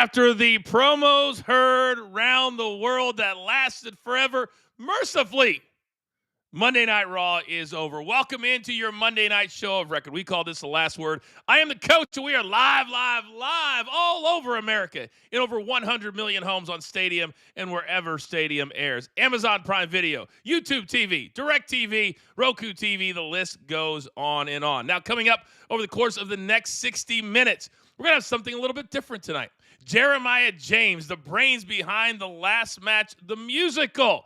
After the promos heard round the world that lasted forever, mercifully, Monday Night Raw is over. Welcome into your Monday night show of record. We call this the last word. I am the coach, and we are live all over America in over 100 million homes on Stadium and wherever Stadium airs. Amazon Prime Video, YouTube TV, DirecTV, Roku TV, the list goes on and on. Now, coming up over the course of the next 60 minutes, we're going to have something a little bit different tonight. Jeremiah James, the brains behind The Last Match, the musical.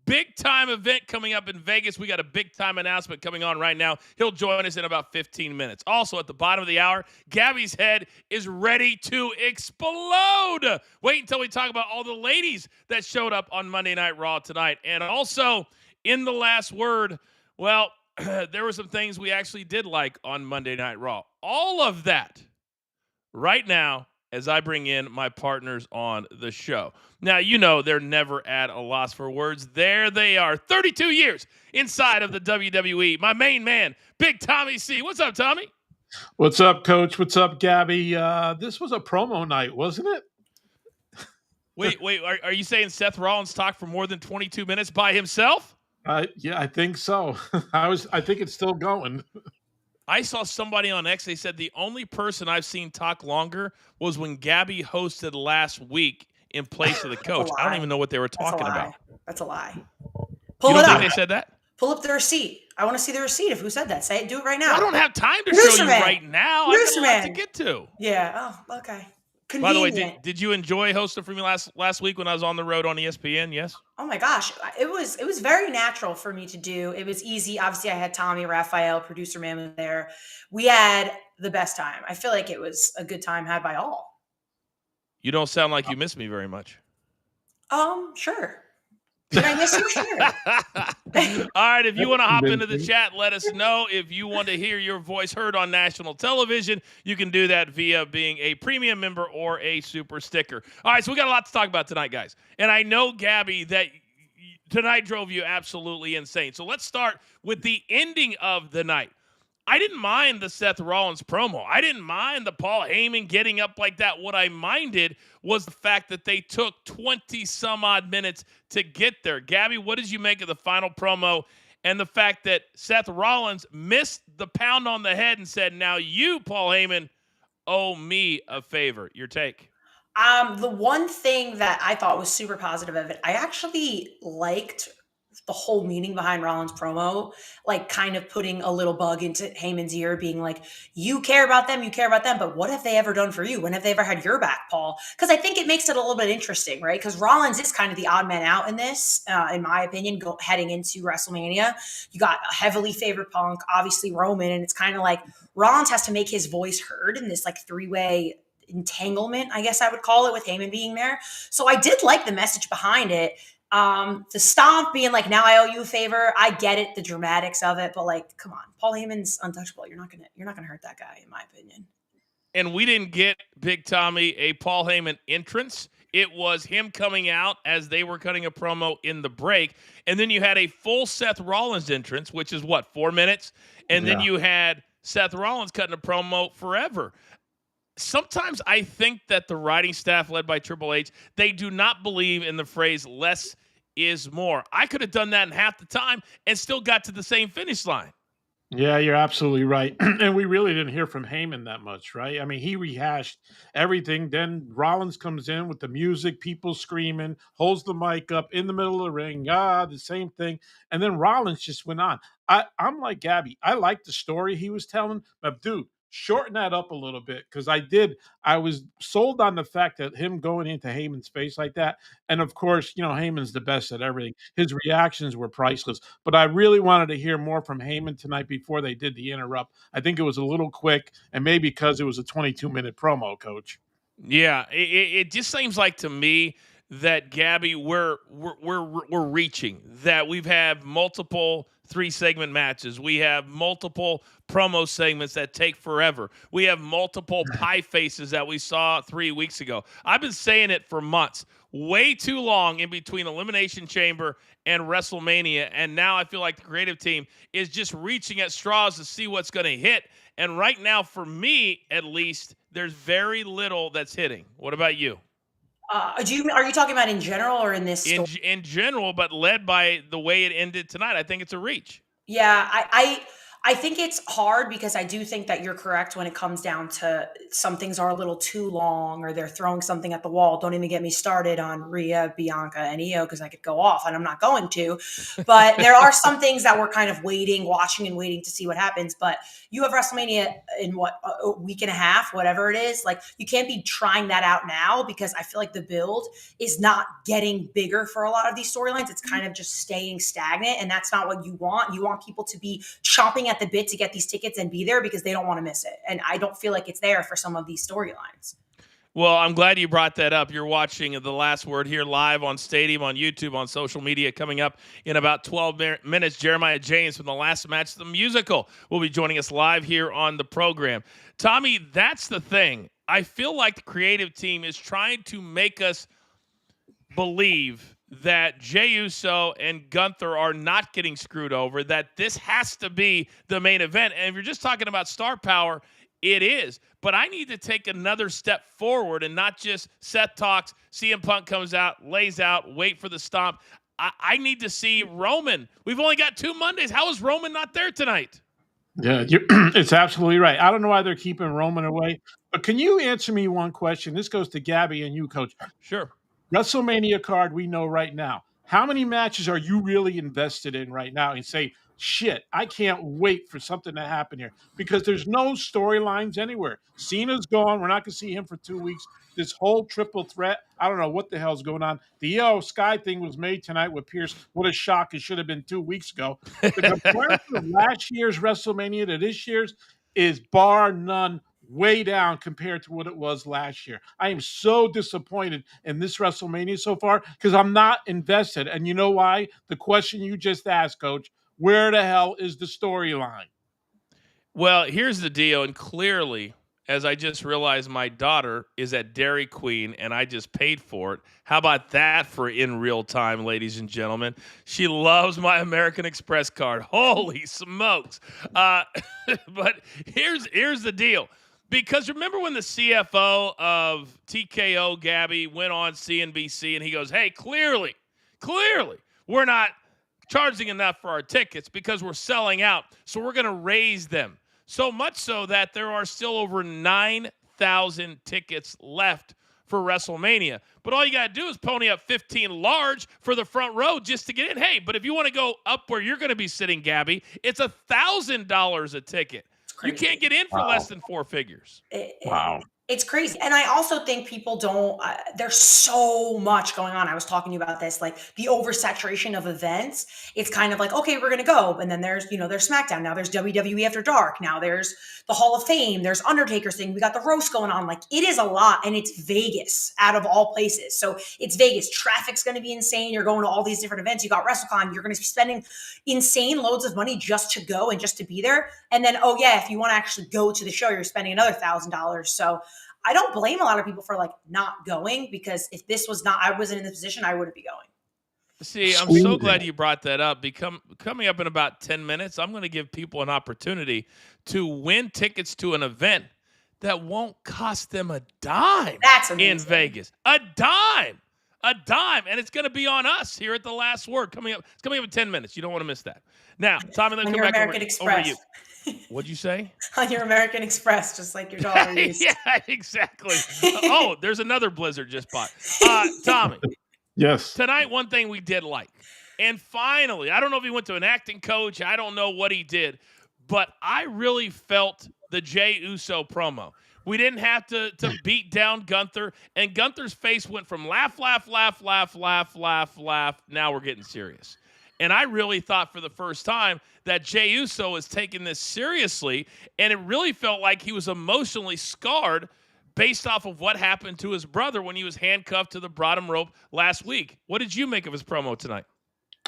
Big time event coming up in Vegas. We got a big time announcement coming on right now. He'll join us in about 15 minutes. Also, at the bottom of the hour, Gabby's head is ready to explode. Wait until we talk about all the ladies that showed up on Monday Night Raw tonight. And also, in the last word, well, there were some things we actually did like on Monday Night Raw. All of that right now, as I bring in my partners on the show. Now, you know they're never at a loss for words. There they are, 32 years inside of the WWE. My main man, Big Tommy C. What's up, Tommy? What's up, Coach? What's up, Gabby? This was a promo night, wasn't it? Wait, are you saying Seth Rollins talked for more than 22 minutes by himself? Yeah, I think so. I think it's still going. I saw somebody on X, they said the only person I've seen talk longer was when Gabby hosted last week in place of the coach. I don't even know what they were talking about. That's a lie. Pull it up. You don't think they said that? Pull up the receipt. I want to see the receipt of who said that. Say it. Do it right now. I don't have time to show you right now. I got a lot to get to. Yeah. Oh, okay. Convenient. By the way, did you enjoy hosting for me last week when I was on the road on ESPN? Yes. Oh my gosh, it was very natural for me to do. It was easy. Obviously, I had Tommy, Raphael, producer man was there. We had the best time. I feel like it was a good time had by all. You don't sound like you miss me very much. Sure. Did I miss you? Sure. All right, if you want to hop into the chat, let us know. If you want to hear your voice heard on national television, you can do that via being a premium member or a super sticker. All right, so we got a lot to talk about tonight, guys. And I know, Gabby, that tonight drove you absolutely insane. So let's start with the ending of the night. I didn't mind the Seth Rollins promo. I didn't mind the Paul Heyman getting up like that. What I minded was the fact that they took 20-some-odd minutes to get there. Gabby, what did you make of the final promo and the fact that Seth Rollins missed the pound on the head and said, now you, Paul Heyman, owe me a favor? Your take. The one thing that I thought was super positive of it, I actually liked the whole meaning behind Rollins' promo, like kind of putting a little bug into Heyman's ear, being like, you care about them, but what have they ever done for you? When have they ever had your back, Paul? Because I think it makes it a little bit interesting, right? Because Rollins is kind of the odd man out in this, in my opinion, heading into WrestleMania. You got a heavily favored Punk, obviously Roman, and it's kind of like Rollins has to make his voice heard in this like three-way entanglement, I guess I would call it, with Heyman being there. So I did like the message behind it. The stomp being like, now I owe you a favor. I get it, the dramatics of it, but like, come on, Paul Heyman's untouchable. You're not gonna hurt that guy, in my opinion. And we didn't get, Big Tommy, a Paul Heyman entrance. It was him coming out as they were cutting a promo in the break. And then you had a full Seth Rollins entrance, which is what, 4 minutes? And then you had Seth Rollins cutting a promo forever. Sometimes I think that the writing staff led by Triple H, they do not believe in the phrase less is more. I could have done that in half the time and still got to the same finish line. Yeah, you're absolutely right. And we really didn't hear from Heyman that much, right? I mean, he rehashed everything. Then Rollins comes in with the music, people screaming, holds the mic up in the middle of the ring. The same thing. And then Rollins just went on. I'm like Gabby. I like the story he was telling, but dude, shorten that up a little bit, because I was sold on the fact that him going into Heyman's face like that. And of course, Heyman's the best at everything. His reactions were priceless, but I really wanted to hear more from Heyman tonight before they did the interrupt. I think it was a little quick, and maybe because it was a 22-minute promo, Coach. Yeah, it just seems like to me that, Gabby, we're reaching, that we've had multiple 3-segment matches. We have multiple promo segments that take forever. We have multiple pie faces that we saw 3 weeks ago. I've been saying it for months. Way too long in between Elimination Chamber and WrestleMania. And now I feel like the creative team is just reaching at straws to see what's going to hit. And right now, for me at least, there's very little that's hitting. What about you? Are you talking about in general or in this story? In general, but led by the way it ended tonight, I think it's a reach. Yeah, I think it's hard because I do think that you're correct when it comes down to some things are a little too long or they're throwing something at the wall. Don't even get me started on Rhea, Bianca, and Io because I could go off and I'm not going to. But there are some things that we're kind of watching and waiting to see what happens. But you have WrestleMania in a week and a half, whatever it is. Like you can't be trying that out now because I feel like the build is not getting bigger for a lot of these storylines. It's kind of just staying stagnant, and that's not what you want. You want people to be chomping at the bit to get these tickets and be there because they don't want to miss it. And I don't feel like it's there for some of these storylines. Well, I'm glad you brought that up. You're watching The Last Word here live on Stadium, on YouTube, on social media. Coming up in about 12 minutes, Jeremiah James from The Last Match, the musical, will be joining us live here on the program. Tommy, that's the thing. I feel like the creative team is trying to make us believe that Jey Uso and Gunther are not getting screwed over, that this has to be the main event. And if you're just talking about star power, it is. But I need to take another step forward and not just Seth talks, CM Punk comes out, lays out, wait for the stomp. I need to see Roman. We've only got 2 Mondays. How is Roman not there tonight? Yeah, it's absolutely right. I don't know why they're keeping Roman away. But can you answer me one question? This goes to Gabby and you, Coach. Sure. WrestleMania card we know right now. How many matches are you really invested in right now and say, shit, I can't wait for something to happen here? Because there's no storylines anywhere. Cena's gone. We're not going to see him for 2 weeks. This whole triple threat, I don't know what the hell's going on. The Io Sky thing was made tonight with Pierce. What a shock. It should have been 2 weeks ago. The comparison of last year's WrestleMania to this year's is bar none way down compared to what it was last year. I am so disappointed in this WrestleMania so far because I'm not invested. And you know why? The question you just asked, Coach, where the hell is the storyline? Well, here's the deal. And clearly, as I just realized, my daughter is at Dairy Queen and I just paid for it. How about that for in real time, ladies and gentlemen? She loves my American Express card. Holy smokes. But here's the deal. Because remember when the CFO of TKO, Gabby, went on CNBC and he goes, hey, clearly, we're not charging enough for our tickets because we're selling out. So we're going to raise them. So much so that there are still over 9,000 tickets left for WrestleMania. But all you got to do is pony up 15 large for the front row just to get in. Hey, but if you want to go up where you're going to be sitting, Gabby, it's $1,000 a ticket. You can't get in for less than 4 figures. Wow. It's crazy. And I also think people don't, there's so much going on. I was talking to you about this, like the oversaturation of events. It's kind of like, okay, we're going to go. And then there's SmackDown. Now there's WWE After Dark. Now there's the Hall of Fame. There's Undertaker's thing. We got the roast going on. Like it is a lot. And it's Vegas out of all places. So it's Vegas. Traffic's going to be insane. You're going to all these different events. You got WrestleCon. You're going to be spending insane loads of money just to go and just to be there. And then, oh yeah, if you want to actually go to the show, you're spending another $1,000. So I don't blame a lot of people for like not going because if this was not, I wasn't in this position, I wouldn't be going. See, I'm so glad you brought that up. Coming up in about 10 minutes, I'm going to give people an opportunity to win tickets to an event that won't cost them a dime. That's amazing. In Vegas. A dime. And it's going to be on us here at The Last Word. It's coming up in 10 minutes. You don't want to miss that. Now, Tommy, let me come back over to you. What'd you say? On your American Express, just like your daughter used. Yeah, exactly. Oh, there's another Blizzard just bought. Tommy. Yes. Tonight, one thing we did like. And finally, I don't know if he went to an acting coach. I don't know what he did. But I really felt the Jey Uso promo. We didn't have to beat down Gunther. And Gunther's face went from laugh. Now we're getting serious. And I really thought for the first time that Jey Uso was taking this seriously, and it really felt like he was emotionally scarred based off of what happened to his brother when he was handcuffed to the bottom rope last week. What did you make of his promo tonight?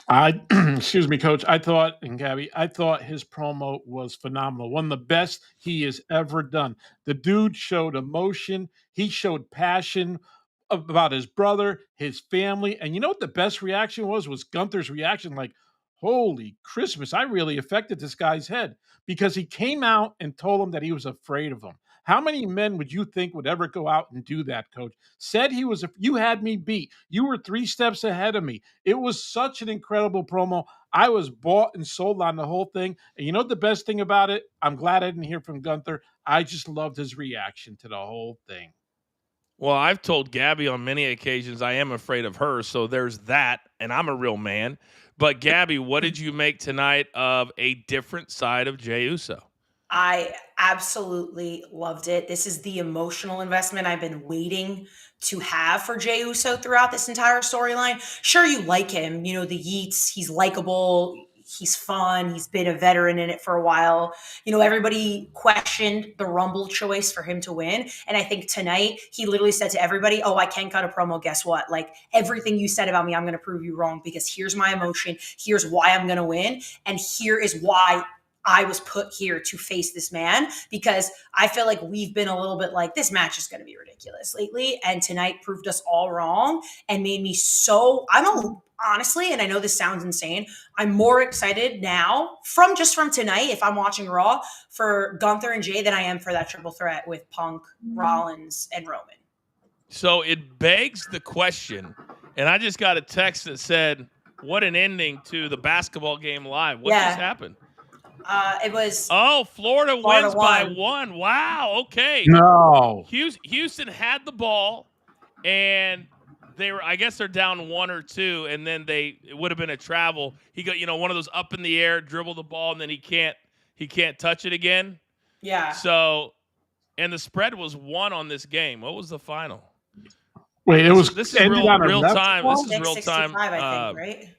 Excuse me, Coach. And Gabby, I thought his promo was phenomenal. One of the best he has ever done. The dude showed emotion. He showed passion about his brother, his family. And you know what the best reaction was? Was Gunther's reaction like, holy Christmas, I really affected this guy's head because he came out and told him that he was afraid of him. How many men would you think would ever go out and do that, Coach? Said you had me beat. You were 3 steps ahead of me. It was such an incredible promo. I was bought and sold on the whole thing. And you know what the best thing about it? I'm glad I didn't hear from Gunther. I just loved his reaction to the whole thing. Well, I've told Gabby on many occasions I am afraid of her, so there's that, and I'm a real man. But Gabby, what did you make tonight of a different side of Jey Uso? I absolutely loved it. This is the emotional investment I've been waiting to have for Jey Uso throughout this entire storyline. Sure, you like him, the Yeats, he's likable, he's fun, he's been a veteran in it for a while. Everybody questioned the Rumble choice for him to win. And I think tonight he literally said to everybody, oh, I can cut a promo. Guess what? Like everything you said about me, I'm going to prove you wrong because here's my emotion. Here's why I'm going to win. And here is why I was put here to face this man, because I feel like we've been a little bit like, this match is going to be ridiculous lately. And tonight proved us all wrong and made me honestly, and I know this sounds insane, I'm more excited now from tonight, if I'm watching Raw, for Gunther and Jey than I am for that triple threat with Punk, Rollins, and Roman. So it begs the question, and I just got a text that said, what an ending to the basketball game live. What just happened? It was. Florida wins by 1. Wow. Okay. No. Houston had the ball, and I guess they're down 1 or 2, and then it would have been a travel. He got, one of those up in the air, dribble the ball, and then he can't touch it again. Yeah. So, and the spread was 1 on this game. What was the final? Wait, this is real time. This is real time. I think, right?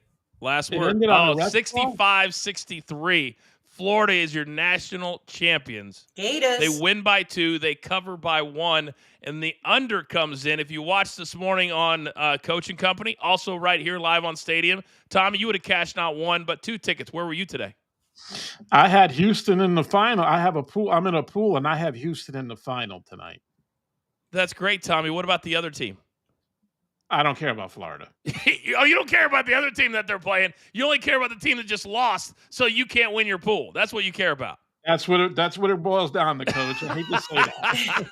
Last word. 65-63. Florida is your national champions. Gators. They win by 2. They cover by 1. And the under comes in. If you watched this morning on Coaching Company, also right here live on Stadium, Tommy, you would have cashed not 1, but 2 tickets. Where were you today? I had Houston in the final. I have a pool. I'm in a pool, and I have Houston in the final tonight. That's great, Tommy. What about the other team? I don't care about Florida. You don't care about the other team that they're playing. You only care about the team that just lost, so you can't win your pool. That's what you care about. That's what it boils down to, Coach. I hate to say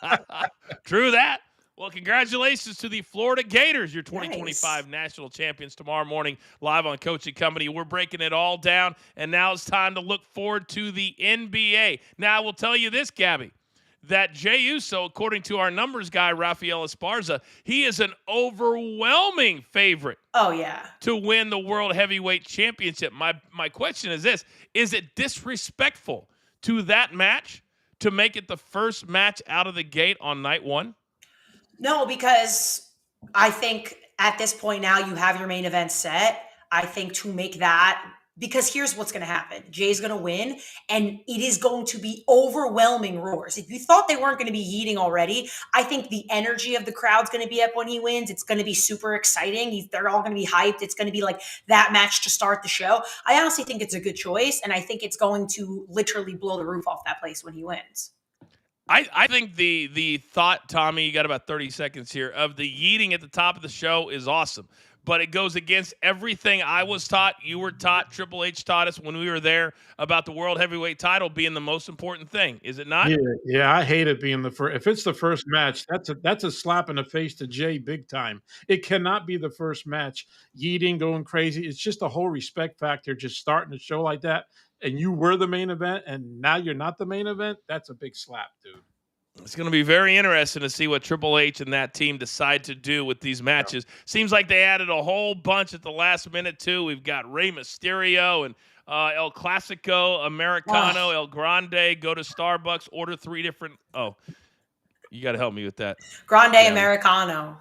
that. True that. Well, congratulations to the Florida Gators, your 2025 national champions, tomorrow morning live on Coaching Company. We're breaking it all down, and now it's time to look forward to the NBA. Now, I will tell you this, Gabby, that Jey Uso, according to our numbers guy, Rafael Esparza, he is an overwhelming favorite. Oh, yeah. To win the World Heavyweight Championship. My question is this. Is it disrespectful to that match to make it the first match out of the gate on night 1? No, because I think at this point now you have your main event set. I think to make that, because here's what's going to happen. Jay's going to win, and it is going to be overwhelming roars. If you thought they weren't going to be yeeting already, I think the energy of the crowd's going to be up when he wins. It's going to be super exciting. They're all going to be hyped. It's going to be like that match to start the show. I honestly think it's a good choice, and I think it's going to literally blow the roof off that place when he wins. I think the thought, Tommy, you got about 30 seconds here, of the yeeting at the top of the show is awesome. But it goes against everything I was taught, you were taught, Triple H taught us when we were there about the World Heavyweight title being the most important thing. Is it not? Yeah, I hate it being the first. If it's the first match, that's a slap in the face to Jay big time. It cannot be the first match. Yeeting, going crazy. It's just a whole respect factor just starting a show like that. And you were the main event, and now you're not the main event. That's a big slap, dude. It's going to be very interesting to see what Triple H and that team decide to do with these matches. Yeah. Seems like they added a whole bunch at the last minute, too. We've got Rey Mysterio and El Clasico, Americano, El Grande, go to Starbucks, order 3 different – oh, you got to help me with that. Grande Americano.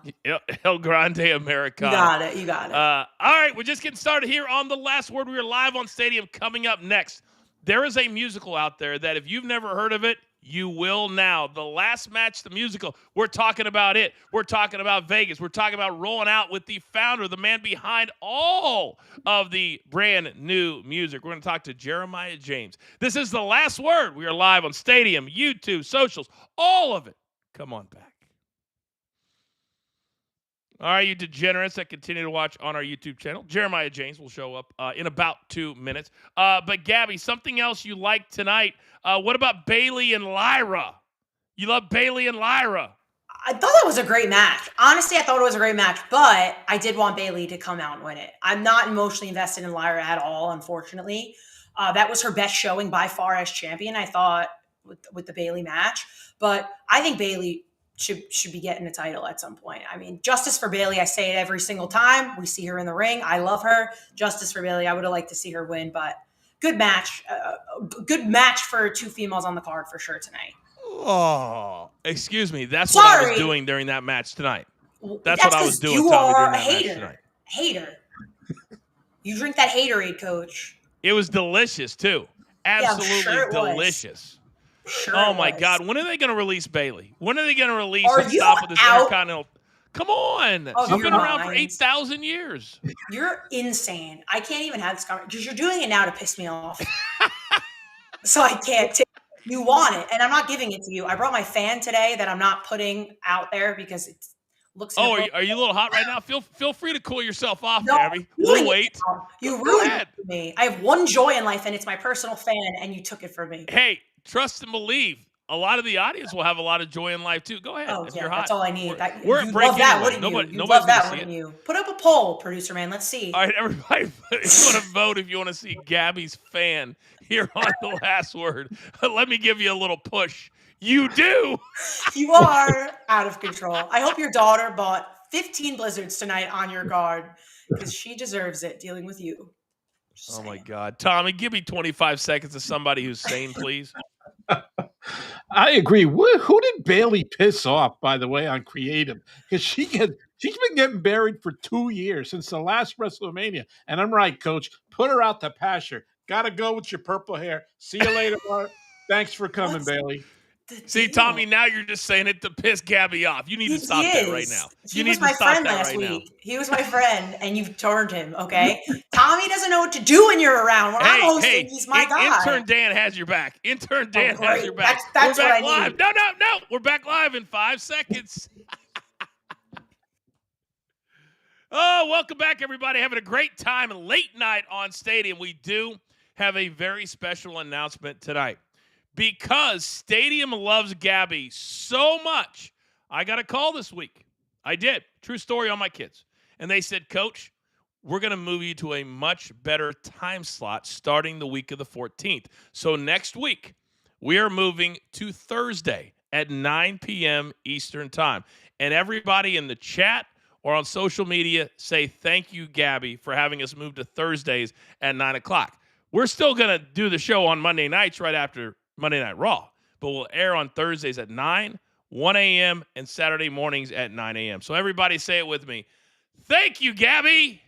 El Grande Americano. You got it. All right, we're just getting started here on The Last Word. We are live on Stadium. Coming up next, there is a musical out there that if you've never heard of it, You will now. The last match, the musical, we're talking about it. We're talking about Vegas. We're talking about rolling out with the founder, the man behind all of the brand new music. We're going to talk to Jeremiah James. This is The Last Word. We are live on Stadium, YouTube, socials, all of it. Come on back. All right, you degenerates that continue to watch on our YouTube channel. Jeremiah James will show up in about 2 minutes. But Gabby, something else you like tonight. What about Bayley and Lyra? You love Bayley and Lyra. I thought that was a great match. Honestly, I thought it was a great match, but I did want Bayley to come out and win it. I'm not emotionally invested in Lyra at all, unfortunately. That was her best showing by far as champion, I thought, with the Bayley match. But I think Bayley should be getting a title at some point. I mean, justice for Bayley. I say it every single time we see her in the ring. I love her. Justice for Bayley. I would have liked to see her win, but good match. Good match for two females on the card for sure tonight. Oh, excuse me. That's what I was doing during that match tonight. That's what I was doing. You are a hater. Hater. You drink that haterade, Coach. It was delicious too. Absolutely delicious. Oh my God! When are they going to release Bayley? When are they going to release stop with this Intercontinental? Come on! She's been around for 8,000 years. You're insane. I can't even have this conversation because you're doing it now to piss me off. So I can't take. You want it, and I'm not giving it to you. I brought my fan today that I'm not putting out there because it looks. Oh, are you a little hot right now? Feel free to cool yourself off, no, Gabby. We'll wait. You ruined it for me. I have one joy in life, and it's my personal fan, and you took it from me. Hey. Trust and believe. A lot of the audience will have a lot of joy in life too. Go ahead. Oh, if yeah, you're hot. That's all I need. We're at break anyway. Nobody's love that, wouldn't you? Put up a poll, producer man. Let's see. All right, everybody, if you want to vote, if you want to see Gabby's fan here on The Last Word, let me give you a little push. You do. You are out of control. I hope your daughter bought 15 blizzards tonight on your guard because she deserves it dealing with you. Oh my God. Tommy, give me 25 seconds of somebody who's sane, please. I agree. Who did Bayley piss off, by the way, on creative? Because she's been getting buried for 2 years since the last WrestleMania. And I'm right, Coach. Put her out to pasture. Gotta go with your purple hair. See you later, Mark. Thanks for coming, Bayley. See, Tommy, now you're just saying it to piss Gabby off. You need to stop that right now. He was my friend last week. He was my friend, and you've turned him, okay? Tommy doesn't know what to do when you're around. When I'm hosting, he's my guy. Intern Dan has your back. Intern Dan has your back. That's We're back what I live. need. No. We're back live in 5 seconds. Oh, welcome back, everybody. Having a great time late night on Stadium. We do have a very special announcement tonight. Because Stadium loves Gabby so much, I got a call this week. I did. True story on my kids. And they said, Coach, we're going to move you to a much better time slot starting the week of the 14th. So next week, we are moving to Thursday at 9 p.m. Eastern Time. And everybody in the chat or on social media say thank you, Gabby, for having us move to Thursdays at 9 o'clock. We're still going to do the show on Monday nights right after Monday Night Raw, but we'll air on Thursdays at 9, 1 a.m., and Saturday mornings at 9 a.m. So everybody say it with me. Thank you, Gabby.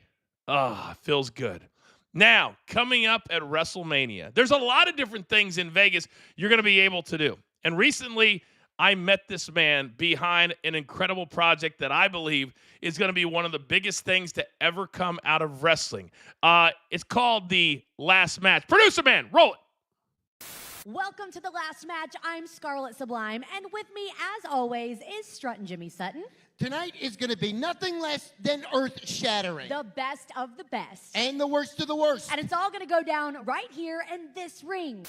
Oh, it feels good. Now, coming up at WrestleMania, there's a lot of different things in Vegas you're going to be able to do. And recently, I met this man behind an incredible project that I believe is going to be one of the biggest things to ever come out of wrestling. It's called The Last Match. Producer man, roll it. Welcome to The Last Match. I'm Scarlett Sublime, and with me, as always, is Struttin' Jimmy Sutton. Tonight is going to be nothing less than earth-shattering. The best of the best. And the worst of the worst. And it's all going to go down right here in this ring.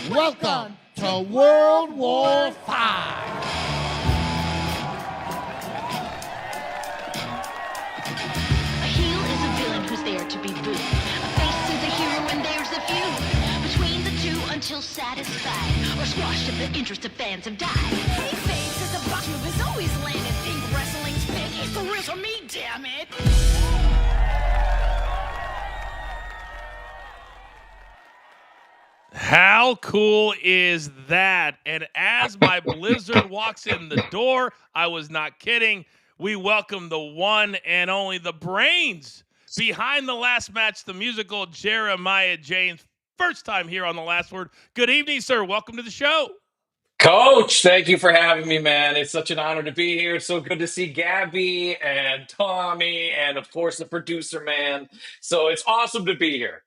Welcome to World War V. A heel is a villain who's there to be booed. Until satisfied or squashed if the interest of fans have died. Hey, face is a box move has always landed. Think wrestling's big. It's the real for me, damn it. How cool is that? And as my Blizzard walks in the door, I was not kidding. We welcome the one and only, the brains behind The Last Match, the musical, Jeremiah James. first time here on The Last Word. Good evening, sir. Welcome to the show. Coach, thank you for having me, man. It's such an honor to be here. It's so good to see Gabby and Tommy and, of course, the producer, man. So it's awesome to be here.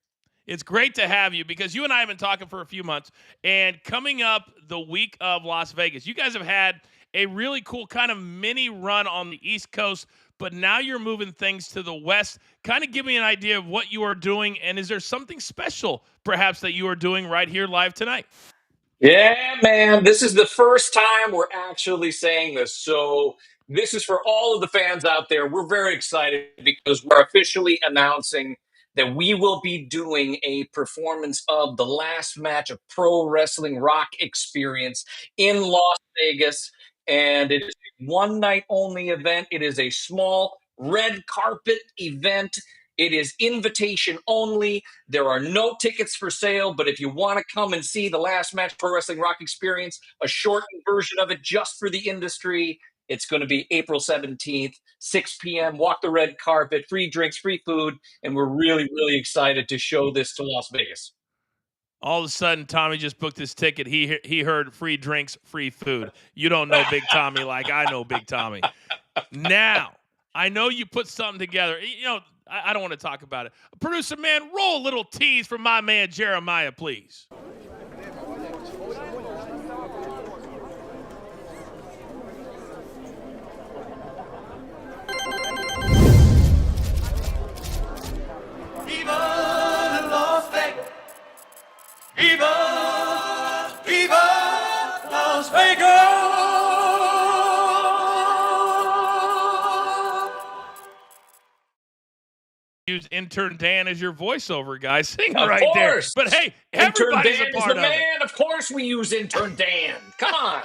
It's great to have you because you and I have been talking for a few months, and coming up the week of Las Vegas, you guys have had a really cool kind of mini run on the East Coast, but now you're moving things to the West. Kind of give me an idea of what you are doing, and is there something special perhaps that you are doing right here live tonight? Yeah, man. This is the first time we're actually saying this. So this is for all of the fans out there. We're very excited because we're officially announcing that we will be doing a performance of the last match of Pro Wrestling Rock Experience in Las Vegas. And it is a one night only event. It is a small red carpet event. It is invitation only. There are no tickets for sale, but if you want to come and see the last match Pro Wrestling Rock Experience, a shortened version of it just for the industry, it's going to be April 17th, 6 p.m. Walk the red carpet, free drinks, free food, and we're really, really excited to show this to Las Vegas. All of a sudden, Tommy just booked his ticket. He heard free drinks, free food. You don't know Big Tommy like I know Big Tommy. Now, I know you put something together. You know, I don't want to talk about it. Producer man, roll a little tease from my man Jeremiah, please. Viva Las Vegas! Viva Las Vegas! Use intern Dan as your voiceover guy. Sing Of right course. there. But hey, Intern everybody's Dan a is part the of it. man. Of course we use Intern Dan. Come on.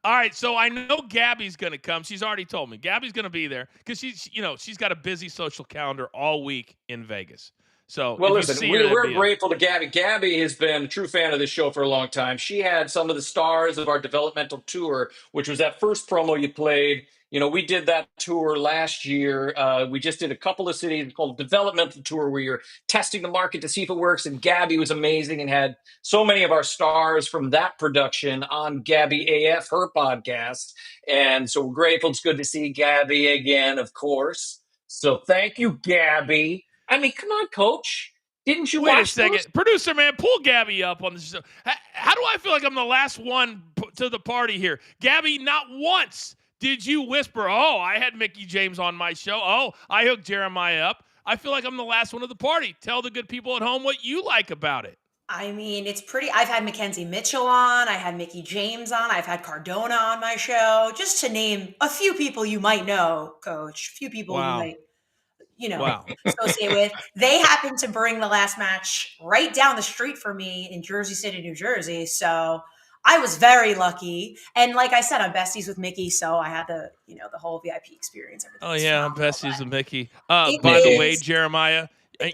All right, so I know Gabby's going to come. She's already told me. Gabby's going to be there because she's got a busy social calendar all week in Vegas. So Well, if you listen, see her, we're that'd be grateful to Gabby. Gabby has been a true fan of this show for a long time. She had some of the stars of our developmental tour, which was that first promo you played. You know, we did that tour last year. We just did a couple of cities called developmental tour where you're testing the market to see if it works. And Gabby was amazing and had so many of our stars from that production on Gabby AF, her podcast. And so we're grateful. It's good to see Gabby again, of course. So thank you, Gabby. I mean, come on, Coach. Didn't you Wait a watch second. those? Producer man, pull Gabby up on the show. How do I feel like I'm the last one to the party here? Gabby, not once did you whisper, oh, I had Mickey James on my show. Oh, I hooked Jeremiah up. I feel like I'm the last one of the party. Tell the good people at home what you like about it. I mean, it's pretty. I've had Mackenzie Mitchell on. I had Mickey James on. I've had Cardona on my show. Just to name a few people you might know, Coach. A few people Wow. you might, Wow. associate with. They happened to bring the last match right down the street for me in Jersey City, New Jersey. So I was very lucky. And like I said, I'm besties with Mickey, so I had the whole VIP experience. Oh, yeah, I'm besties with Mickey. It By the way, is- Jeremiah,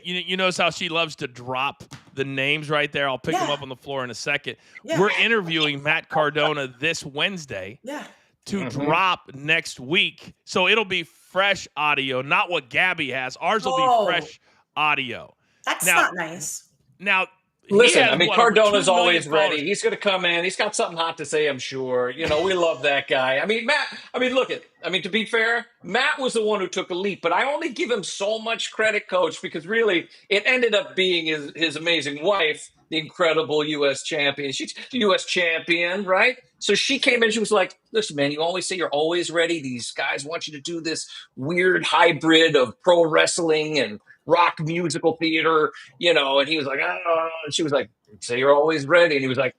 you notice how she loves to drop the names right there? I'll pick them up on the floor in a second. Yeah. We're interviewing Matt Cardona this Wednesday Yeah. to drop next week. So it'll be fresh audio, not what Gabby has. Ours will Oh. be fresh audio. That's Now- not nice. Now, he Listen, has, I mean, what, over 2 Cardona's million always ready. followers. He's going to come in. He's got something hot to say, I'm sure. You know, we love that guy. I mean, Matt, to be fair, Matt was the one who took a leap, but I only give him so much credit, Coach, because really it ended up being his amazing wife, the incredible U.S. champion. She's the U.S. champion, right? So she came in, she was like, listen, man, you always say you're always ready. These guys want you to do this weird hybrid of pro wrestling and rock musical theater, and he was like, oh, and she was like, say you're always ready. And he was like,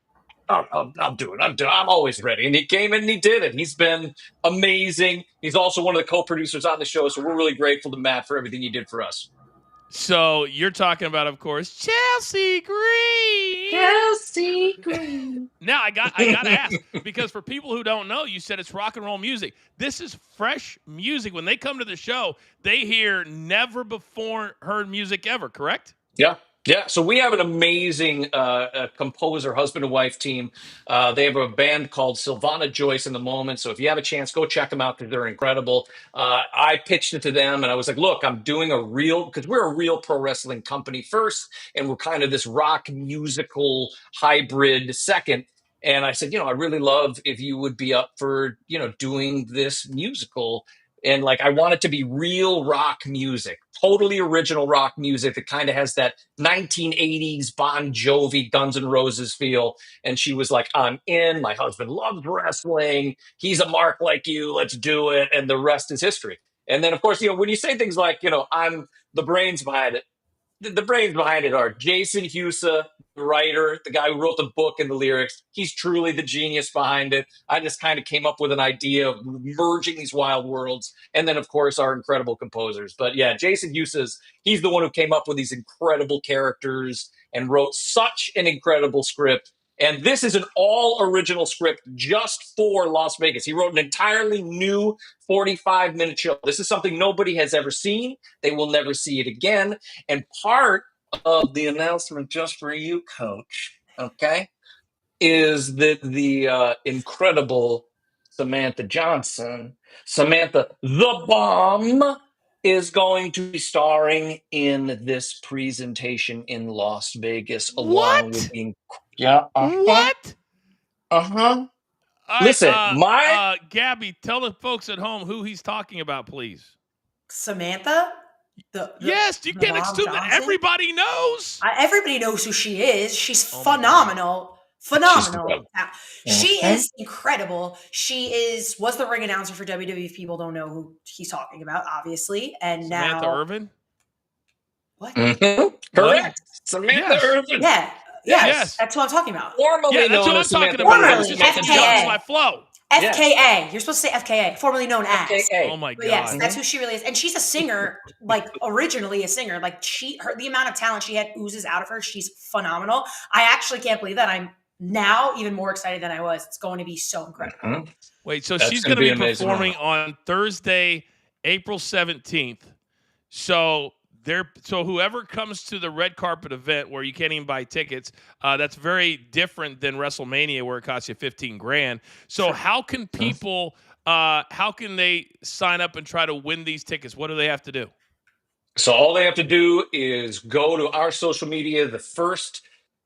oh, I'll do it. I'm always ready. And he came in and he did it. He's been amazing. He's also one of the co-producers on the show. So we're really grateful to Matt for everything he did for us. So you're talking about, of course, Chelsea Green. Chelsea Green. Now I got to ask, because for people who don't know, you said it's rock and roll music. This is fresh music. When they come to the show, they hear never before heard music ever, correct? Yeah. Yeah, so we have an amazing composer, husband and wife team. They have a band called Sylvana Joyce in the Moment. So if you have a chance, go check them out because they're incredible. I pitched it to them and I was like, look, I'm doing because we're a real pro wrestling company first, and we're kind of this rock musical hybrid second. And I said, I really love if you would be up for, doing this musical. And like, I want it to be real rock music, totally original rock music that kind of has that 1980s Bon Jovi, Guns N' Roses feel. And she was like, I'm in. My husband loves wrestling. He's a mark like you. Let's do it. And the rest is history. And then, of course, when you say things like, I'm the brains behind it, the brains behind it are Jason Husa, the writer, the guy who wrote the book and the lyrics. He's truly the genius behind it. I just kind of came up with an idea of merging these wild worlds. And then, of course, our incredible composers. But yeah, Jason he's the one who came up with these incredible characters and wrote such an incredible script. And this is an all original script just for Las Vegas. He wrote an entirely new 45-minute show. This is something nobody has ever seen. They will never see it again. And part of the announcement just for you, Coach, okay, is that the incredible Samantha Johnson, Samantha the Bomb, is going to be starring in this presentation in Las Vegas along with What? Uh-huh. All right, Listen, Gabby, tell the folks at home who he's talking about, please. Samantha? Yes, you can't assume that everybody knows. Everybody knows who she is. She's phenomenal. Phenomenal. She is incredible. She was the ring announcer for WWE. If people don't know who he's talking about, obviously. And Samantha now Irvin? What? Correct. Samantha Irvin. Yeah. Yes. That's what I'm talking about. Formerly that's known what I'm as talking Samantha about. Formerly, It's just my flow. FKA. You're supposed to say FKA, formerly known as. FKA. Oh my But God. yes, that's who she really is. And she's a singer, like originally a singer. Like the amount of talent she had oozes out of her. She's phenomenal. I actually can't believe that. I'm now even more excited than I was. It's going to be so incredible. Wait, so That's she's gonna going to be be amazing. performing on Thursday, April 17th. So whoever comes to the red carpet event where you can't even buy tickets, that's very different than WrestleMania where it costs you $15,000. So how can people how can they sign up and try to win these tickets? What do they have to do? So all they have to do is go to our social media. The first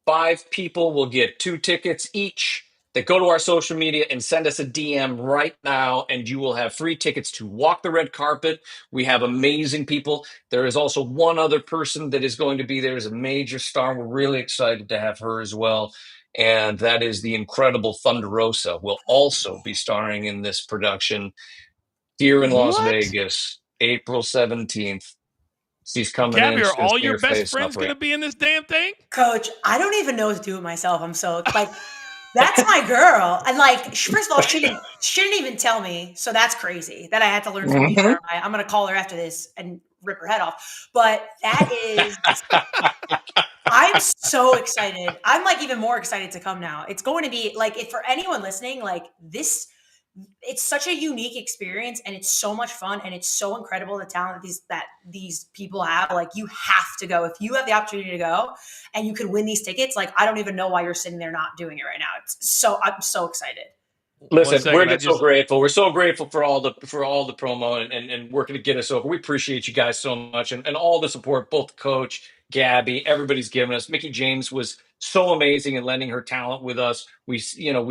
5 people will get 2 tickets each. They go to our social media and send us a DM right now, and you will have free tickets to walk the red carpet. We have amazing people. There is also one other person that is going to be there as a major star. We're really excited to have her as well. And that is the incredible Thunder Rosa will also be starring in this production here in Las Vegas, April 17th. She's coming Gabby, in. are all your best friends going to be in this damn thing? Coach, I don't even know what to do with myself. I'm so like, that's my girl. And like, first of all, she didn't even tell me. So that's crazy that I had to learn from you. I'm going to call her after this and rip her head off. But that is, I'm so excited. I'm like even more excited to come now. It's going to be like, if for anyone listening, like this, it's such a unique experience and it's so much fun and it's so incredible the talent that these people have. Like you have to go. If you have the opportunity to go and you can win these tickets, like I don't even know why you're sitting there not doing it right now. I'm so excited. Listen, we're just so grateful. We're so grateful for all the promo and working to get us over. We appreciate you guys so much and all the support, both Coach, Gabby, everybody's given us. Mickey James was so amazing in lending her talent with us. We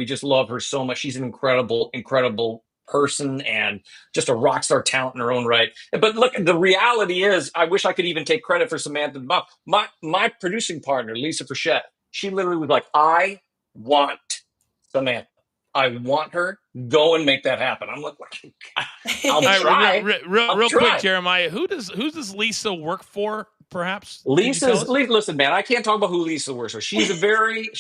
just love her so much. She's an incredible person and just a rock star talent in her own right. But look, the reality is, I wish I could even take credit for Samantha. My producing partner, Lisa Frechette, she literally was like, I want Samantha. I want her. Go and make that happen. I'm like, I'll try. Real quick, Jeremiah. Who does Lisa work for? Perhaps listen, man. I can't talk about who Lisa works for. She's a very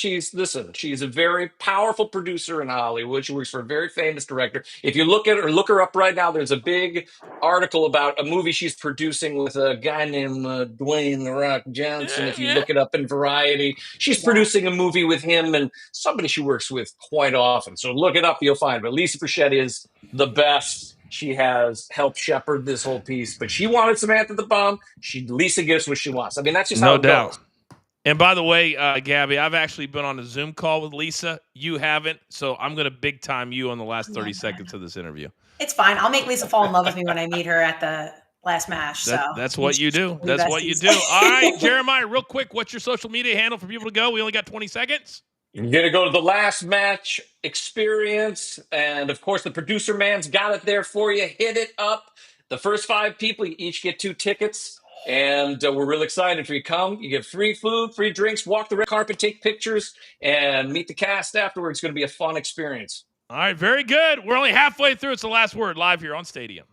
powerful producer in Hollywood. She works for a very famous director. If you look her up right now, there's a big article about a movie she's producing with a guy named Dwayne The Rock Johnson. If you look it up in Variety, she's producing a movie with him and somebody she works with quite often. So look it up, you'll find. But Lisa Frechette is the best. She has helped shepherd this whole piece, but she wanted Samantha the Bomb. Lisa gives what she wants. I mean, that's just how it goes. And by the way, Gabby, I've actually been on a Zoom call with Lisa. You haven't, so I'm going to big time you on the last 30 seconds of this interview. It's fine. I'll make Lisa fall in love with me when I meet her at the last match. That's what you do. That's what you do. All right, Jeremiah, real quick, what's your social media handle for people to go? We only got 20 seconds. You're going to go to the last match experience. And of course, the producer man's got it there for you. Hit it up. The first 5 people, you each get 2 tickets. And we're really excited for you. Come, you get free food, free drinks, walk the red carpet, take pictures, and meet the cast afterwards. It's going to be a fun experience. All right, very good. We're only halfway through. It's the last word live here on Stadium.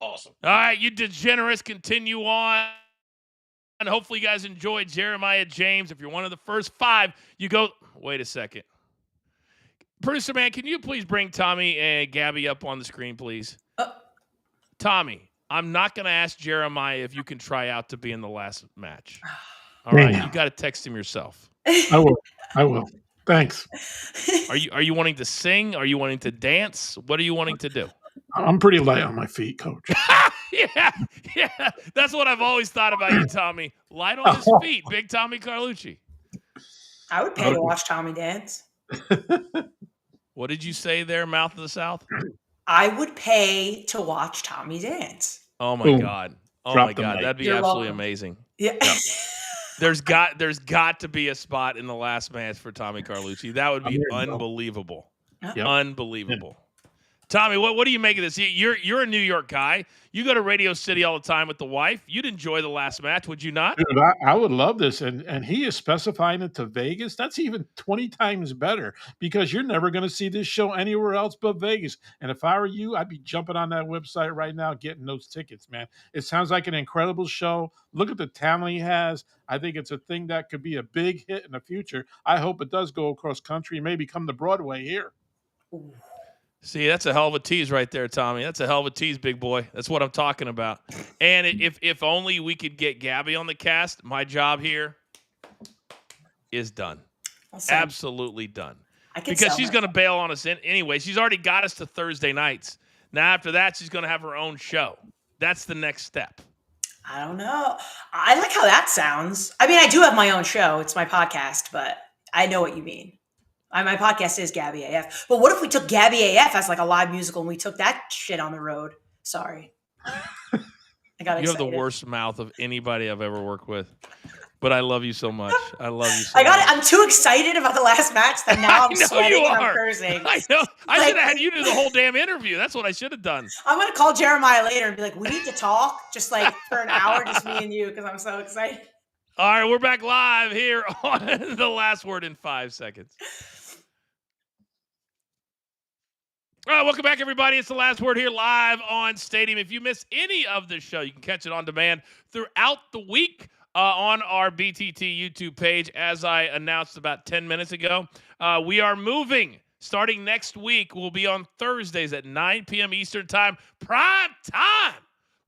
Awesome. All right, you degenerates, continue on. And hopefully you guys enjoyed Jeremiah James. If you're one of the first 5, you go, wait a second. Producer man, can you please bring Tommy and Gabby up on the screen, please? Tommy, I'm not going to ask Jeremiah if you can try out to be in the last match. All right, you got to text him yourself. I will. Thanks. Are you wanting to sing? Are you wanting to dance? What are you wanting to do? I'm pretty light on my feet, Coach. Yeah. That's what I've always thought about you, Tommy. Light on his feet, big Tommy Carlucci. I would pay to watch Tommy dance. What did you say there, Mouth of the South? I would pay to watch Tommy dance. Oh my God. Oh Drop my the God. mic. That'd be You're absolutely welcome. amazing. Yeah. There's got to be a spot in the last match for Tommy Carlucci. That would be unbelievable. Yep. Unbelievable. Tommy, what do you make of this? You're a New York guy. You go to Radio City all the time with the wife. You'd enjoy the last match, would you not? Dude, I would love this. And he is specifying it to Vegas. That's even 20 times better because you're never going to see this show anywhere else but Vegas. And if I were you, I'd be jumping on that website right now getting those tickets, man. It sounds like an incredible show. Look at the talent he has. I think it's a thing that could be a big hit in the future. I hope it does go across country and maybe come to Broadway here. Ooh. See, that's a hell of a tease right there, Tommy. That's a hell of a tease, big boy. That's what I'm talking about. And if only we could get Gabby on the cast, my job here is done. Absolutely done. Because she's going to bail on us anyway. She's already got us to Thursday nights. Now, after that, she's going to have her own show. That's the next step. I don't know. I like how that sounds. I mean, I do have my own show. It's my podcast, but I know what you mean. My podcast is Gabby AF. But what if we took Gabby AF as like a live musical and we took that shit on the road? Sorry. I got excited. You have the worst mouth of anybody I've ever worked with. But I love you so much. I love you so much. I'm too excited about the last match that now I'm sweating and I'm cursing. I know. I should have had you do the whole damn interview. That's what I should have done. I'm going to call Jeremiah later and be like, we need to talk just like for an hour, just me and you, because I'm so excited. All right, we're back live here on The Last Word in 5 seconds. All right, welcome back, everybody. It's The Last Word here live on Stadium. If you miss any of this show, you can catch it on demand throughout the week on our BTT YouTube page. As I announced about 10 minutes ago, we are moving. Starting next week, we'll be on Thursdays at 9 p.m. Eastern Time, prime time,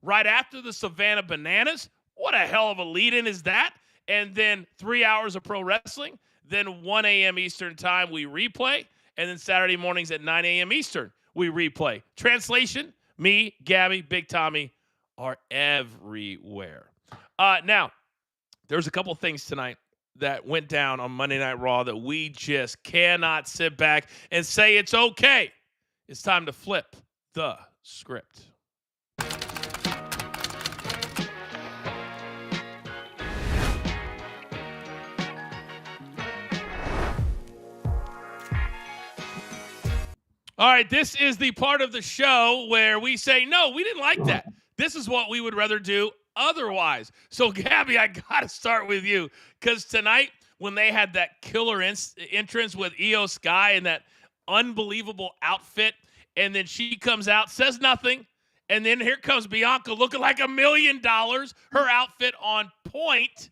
right after the Savannah Bananas. What a hell of a lead-in is that? And then 3 hours of pro wrestling. Then 1 a.m. Eastern Time, we replay. And then Saturday mornings at 9 a.m. Eastern, we replay. Translation, me, Gabby, Big Tommy are everywhere. Now, there's a couple things tonight that went down on Monday Night Raw that we just cannot sit back and say it's okay. It's time to flip the script. All right, this is the part of the show where we say, no, we didn't like that. This is what we would rather do otherwise. So, Gabby, I got to start with you because tonight when they had that killer entrance with Io Sky and that unbelievable outfit, and then she comes out, says nothing, and then here comes Bianca looking like $1 million, her outfit on point,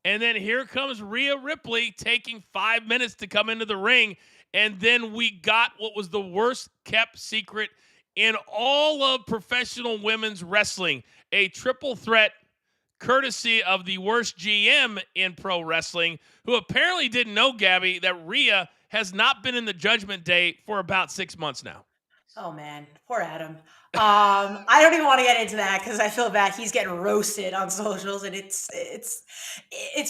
and then here comes Rhea Ripley taking 5 minutes to come into the ring. And then we got what was the worst kept secret in all of professional women's wrestling, a triple threat courtesy of the worst GM in pro wrestling, who apparently didn't know, Gabby, that Rhea has not been in the Judgment Day for about 6 months now. Oh, man. Poor Adam. I don't even want to get into that because I feel bad. He's getting roasted on socials, and it's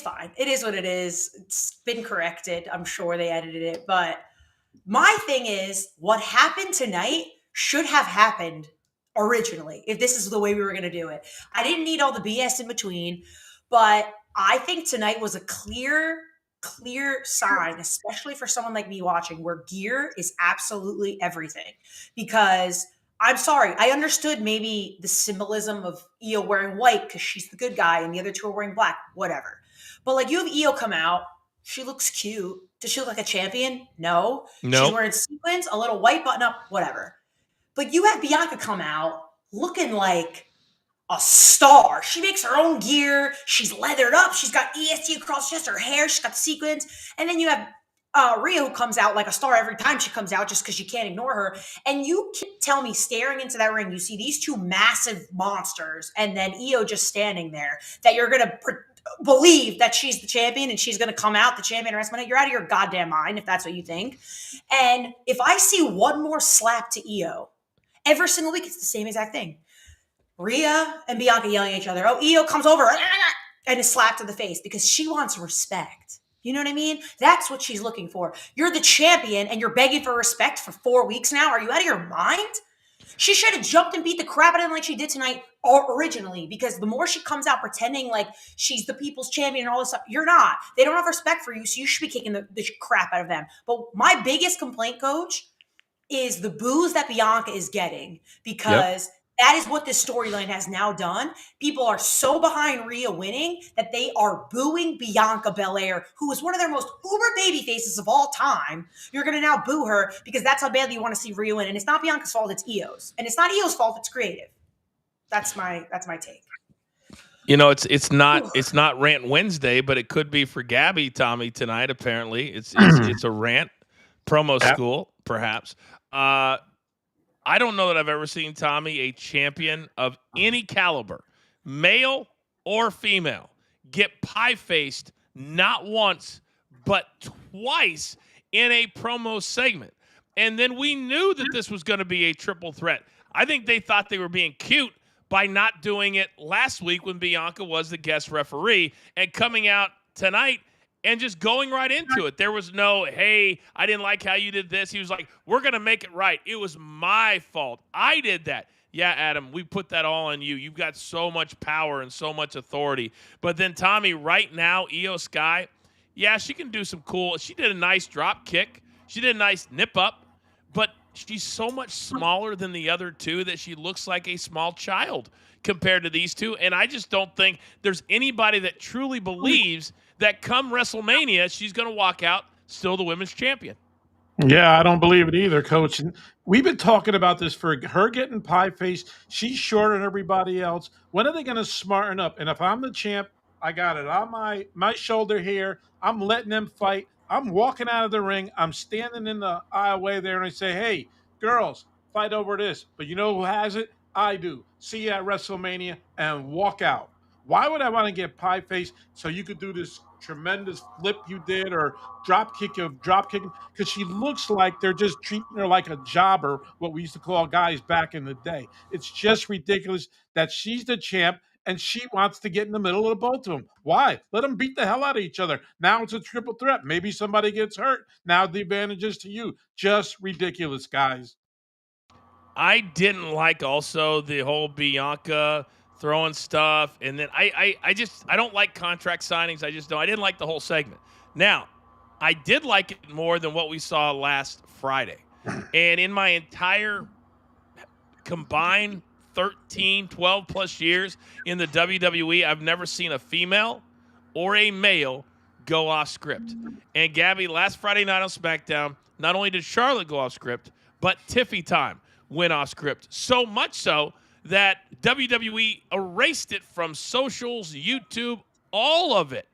fine. It is what it is. It's been corrected. I'm sure they edited it, but my thing is, what happened tonight should have happened originally if this is the way we were going to do it. I didn't need all the BS in between, but I think tonight was a clear sign, especially for someone like me watching, where gear is absolutely everything. Because I'm sorry, I understood maybe the symbolism of Io wearing white because she's the good guy and the other two are wearing black, whatever. But like, you have Io come out, she looks cute. Does she look like a champion? No. She's No. wearing sequins, a little white button up, whatever. But you have Bianca come out looking like a star. She makes her own gear. She's leathered up. She's got EST across just her hair. She's got the sequins. And then you have Rhea, who comes out like a star every time she comes out just because you can't ignore her. And you can tell me, staring into that ring, you see these two massive monsters and then Io just standing there, that you're going to believe that she's the champion and she's going to come out the champion of WrestleMania. You're out of your goddamn mind if that's what you think. And if I see one more slap to Io, every single week it's the same exact thing. Rhea and Bianca yelling at each other. Oh, Io comes over and is slapped in the face because she wants respect. You know what I mean? That's what she's looking for. You're the champion and you're begging for respect for 4 weeks now. Are you out of your mind? She should have jumped and beat the crap out of him like she did tonight originally, because the more she comes out pretending like she's the people's champion and all this stuff, you're not. They don't have respect for you, so you should be kicking the crap out of them. But my biggest complaint, Coach, is the boos that Bianca is getting, because that is what this storyline has now done. People are so behind Rhea winning that they are booing Bianca Belair, who is one of their most uber baby faces of all time. You're going to now boo her because that's how badly you want to see Rhea win. And it's not Bianca's fault, it's Io's. And it's not Io's fault, it's creative. That's my take. You know, it's not Rant Wednesday, but it could be for Gabby, Tommy, tonight. Apparently, it's a rant promo school, perhaps. I don't know that I've ever seen, Tommy, a champion of any caliber, male or female, get pie-faced not once but twice in a promo segment. And then we knew that this was going to be a triple threat. I think they thought they were being cute by not doing it last week when Bianca was the guest referee and coming out tonight and just going right into it. There was no, hey, I didn't like how you did this. He was like, we're going to make it right. It was my fault. I did that. Yeah, Adam, we put that all on you. You've got so much power and so much authority. But then, Tommy, right now, Io Sky, yeah, she can do some cool. She did a nice drop kick. She did a nice nip up. But she's so much smaller than the other two that she looks like a small child compared to these two. And I just don't think there's anybody that truly believes that come WrestleMania, she's going to walk out still the women's champion. Yeah, I don't believe it either, Coach. And we've been talking about this for her getting pie-faced. She's shorter than everybody else. When are they going to smarten up? And if I'm the champ, I got it on my shoulder here. I'm letting them fight. I'm walking out of the ring. I'm standing in the aisleway there, and I say, hey, girls, fight over this. But you know who has it? I do. See you at WrestleMania and walk out. Why would I want to get pie-faced so you could do this tremendous flip you did or drop kicking? Because she looks like they're just treating her like a jobber, what we used to call guys back in the day. It's just ridiculous that she's the champ and she wants to get in the middle of both of them. Why? Let them beat the hell out of each other. Now it's a triple threat. Maybe somebody gets hurt. Now the advantage is to you. Just ridiculous, guys. I didn't like also the whole Bianca throwing stuff, and then I don't like contract signings. I didn't like the whole segment. Now, I did like it more than what we saw last Friday. And in my entire combined 13, 12 plus years in the WWE, I've never seen a female or a male go off script. And Gabby, last Friday night on SmackDown, not only did Charlotte go off script, but Tiffy time went off script. So much so that WWE erased it from socials, YouTube, all of it.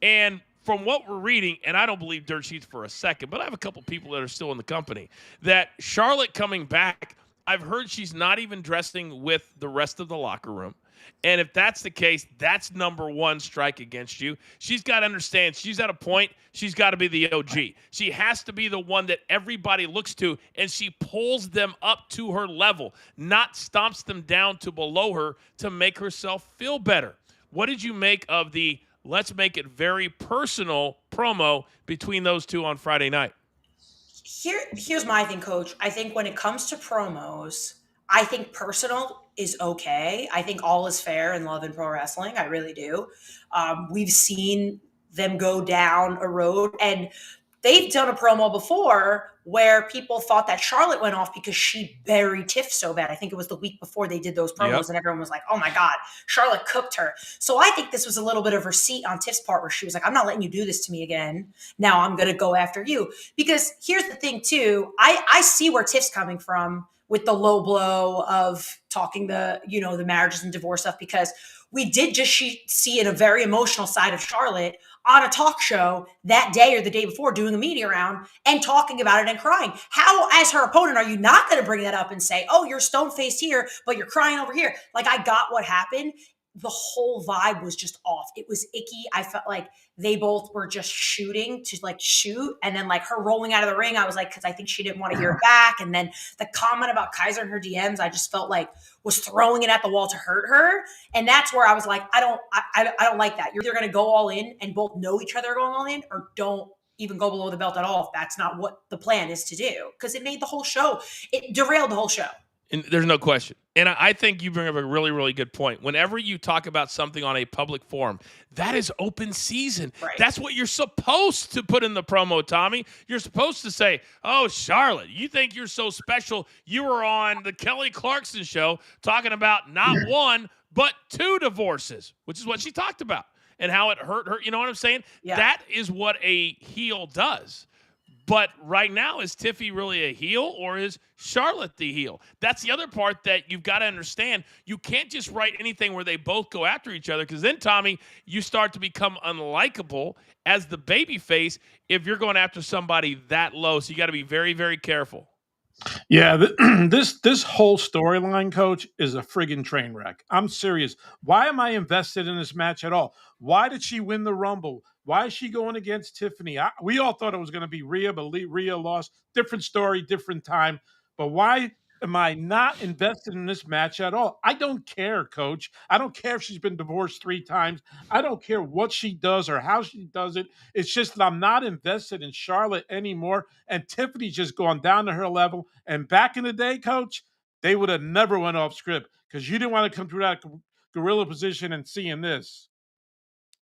And from what we're reading, and I don't believe dirt sheets for a second, but I have a couple people that are still in the company, that Charlotte coming back, I've heard she's not even dressing with the rest of the locker room. And if that's the case, that's number one strike against you. She's got to understand she's at a point, she's got to be the OG. She has to be the one that everybody looks to, and she pulls them up to her level, not stomps them down to below her to make herself feel better. What did you make of the let's make it very personal promo between those two on Friday night? Here's my thing, Coach. I think when it comes to promos, I think personal is okay. I think all is fair in love and pro wrestling. I really do. We've seen them go down a road, and they've done a promo before where people thought that Charlotte went off because she buried Tiff so bad. I think it was the week before they did those promos, and everyone was like, oh my God, Charlotte cooked her. So I think this was a little bit of receipt on Tiff's part where she was like, I'm not letting you do this to me again. Now I'm going to go after you. Because here's the thing too, I see where Tiff's coming from with the low blow of talking the marriages and divorce stuff, because we did just see in a very emotional side of Charlotte on a talk show that day or the day before doing a media round and talking about it and crying. How, as her opponent, are you not going to bring that up and say, oh, you're stone-faced here, but you're crying over here? Like, I got what happened. The whole vibe was just off. It was icky. I felt like they both were just shooting to like shoot. And then like her rolling out of the ring, I was like, because I think she didn't want to hear it back. And then the comment about Kaiser and her DMs, I just felt like was throwing it at the wall to hurt her. And that's where I was like, I don't like that. You're either going to go all in and both know each other are going all in, or don't even go below the belt at all if that's not what the plan is to do. Because it made the whole show, it derailed the whole show. And there's no question. And I think you bring up a really, really good point. Whenever you talk about something on a public forum, that is open season. Right. That's what you're supposed to put in the promo, Tommy. You're supposed to say, oh, Charlotte, you think you're so special. You were on the Kelly Clarkson show talking about not one, but 2 divorces, which is what she talked about and how it hurt her. You know what I'm saying? Yeah. That is what a heel does. But right now, is Tiffy really a heel, or is Charlotte the heel? That's the other part that you've got to understand. You can't just write anything where they both go after each other, because then, Tommy, you start to become unlikable as the babyface if you're going after somebody that low. So you got to be very, very careful. Yeah, this whole storyline, Coach, is a friggin' train wreck. I'm serious. Why am I invested in this match at all? Why did she win the Rumble? Why is she going against Tiffany? We all thought it was going to be Rhea, but Rhea lost. Different story, different time. But why am I not invested in this match at all? I don't care, Coach. I don't care if she's been divorced 3 times. I don't care what she does or how she does it. It's just that I'm not invested in Charlotte anymore. And Tiffany's just gone down to her level. And back in the day, Coach, they would have never went off script, because you didn't want to come through that gorilla position and seeing this.